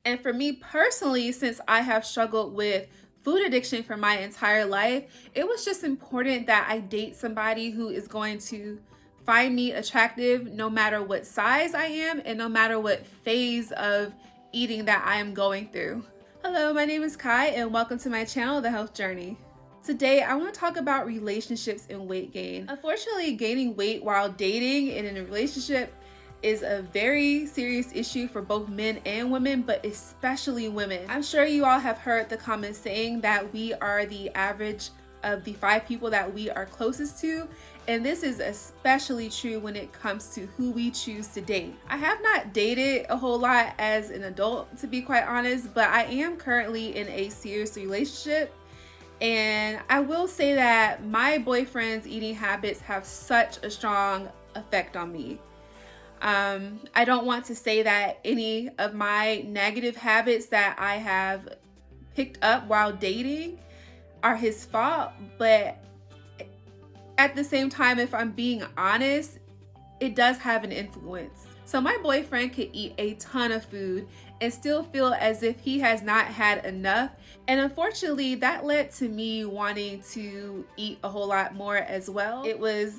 And for me personally, since I have struggled with food addiction for my entire life, it was just important that I date somebody who is going to find me attractive no matter what size I am and no matter what phase of eating that I am going through. Hello, my name is Kai and welcome to my channel, The Health Journey. Today, I want to talk about relationships and weight gain. Unfortunately, gaining weight while dating and in a relationship is a very serious issue for both men and women, but especially women. I'm sure you all have heard the common saying that we are the average of the 5 people that we are closest to, and this is especially true when it comes to who we choose to date. I have not dated a whole lot as an adult, to be quite honest, but I am currently in a serious relationship. And I will say that my boyfriend's eating habits have such a strong effect on me. I don't want to say that any of my negative habits that I have picked up while dating are his fault, but at the same time, if I'm being honest, it does have an influence. So my boyfriend could eat a ton of food and still feel as if he has not had enough. And unfortunately, that led to me wanting to eat a whole lot more as well. It was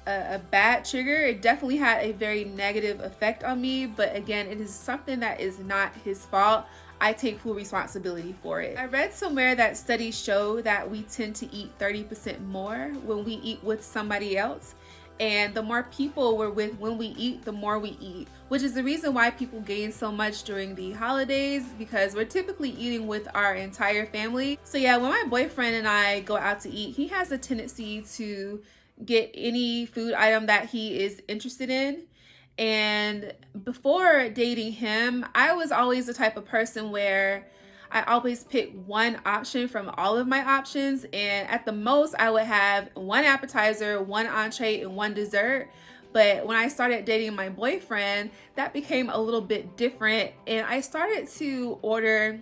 a bad trigger. It definitely had a very negative effect on me, but again, it is something that is not his fault. I take full responsibility for it. I read somewhere that studies show that we tend to eat 30% more when we eat with somebody else. And the more people we're with when we eat, the more we eat, which is the reason why people gain so much during the holidays, because we're typically eating with our entire family. So yeah, when my boyfriend and I go out to eat, he has a tendency to get any food item that he is interested in. And before dating him, I was always the type of person where I always pick one option from all of my options, and at the most I would have one appetizer, one entree, and one dessert. But when I started dating my boyfriend, that became a little bit different, and I started to order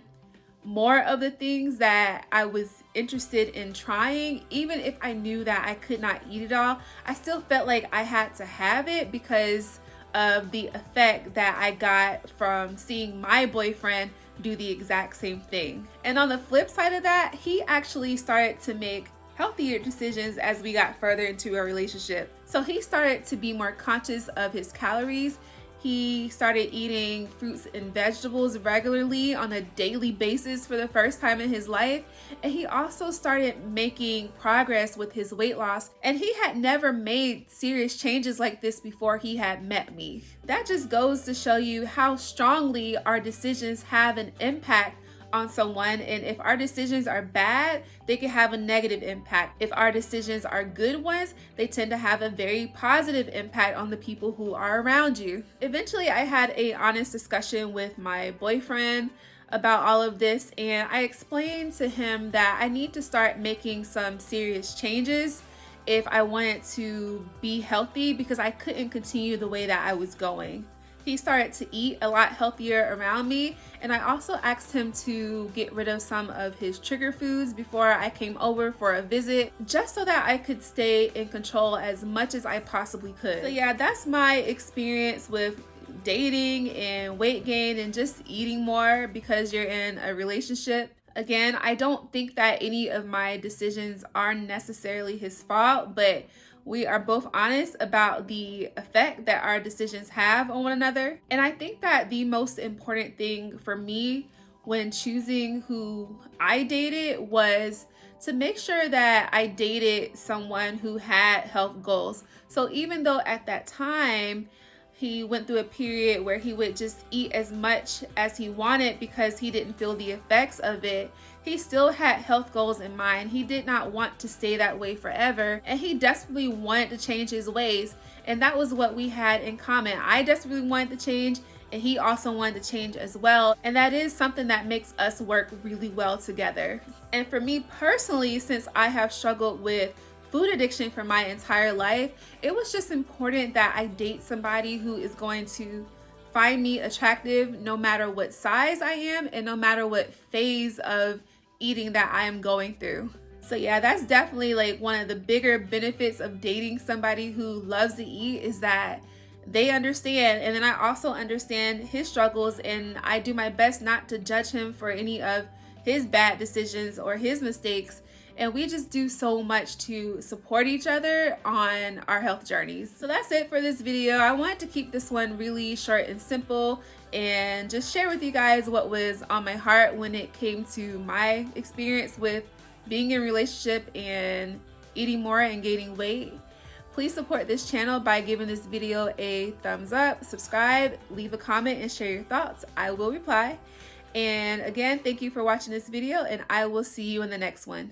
more of the things that I was interested in trying. Even if I knew that I could not eat it all, I still felt like I had to have it because of the effect that I got from seeing my boyfriend do the exact same thing. And on the flip side of that, he actually started to make healthier decisions as we got further into our relationship. So he started to be more conscious of his calories. He started eating fruits and vegetables regularly on a daily basis for the first time in his life. And he also started making progress with his weight loss. And he had never made serious changes like this before he had met me. That just goes to show you how strongly our decisions have an impact on someone, and if our decisions are bad, they can have a negative impact. If our decisions are good ones, they tend to have a very positive impact on the people who are around you. Eventually, I had an honest discussion with my boyfriend about all of this, and I explained to him that I need to start making some serious changes if I wanted to be healthy, because I couldn't continue the way that I was going. He started to eat a lot healthier around me, and I also asked him to get rid of some of his trigger foods before I came over for a visit, just so that I could stay in control as much as I possibly could. So yeah, that's my experience with dating and weight gain and just eating more because you're in a relationship. Again, I don't think that any of my decisions are necessarily his fault, but we are both honest about the effect that our decisions have on one another. And I think that the most important thing for me when choosing who I dated was to make sure that I dated someone who had health goals. So even though at that time, he went through a period where he would just eat as much as he wanted because he didn't feel the effects of it, he still had health goals in mind. He did not want to stay that way forever, and he desperately wanted to change his ways. And that was what we had in common. I desperately wanted to change, and he also wanted to change as well. And that is something that makes us work really well together. And for me personally, since I have struggled with food addiction for my entire life, it was just important that I date somebody who is going to find me attractive no matter what size I am and no matter what phase of eating that I am going through. So yeah, that's definitely like one of the bigger benefits of dating somebody who loves to eat, is that they understand, and then I also understand his struggles, and I do my best not to judge him for any of his bad decisions or his mistakes. And we just do so much to support each other on our health journeys. So that's it for this video. I wanted to keep this one really short and simple and just share with you guys what was on my heart when it came to my experience with being in a relationship and eating more and gaining weight. Please support this channel by giving this video a thumbs up, subscribe, leave a comment, and share your thoughts. I will reply. And again, thank you for watching this video, and I will see you in the next one.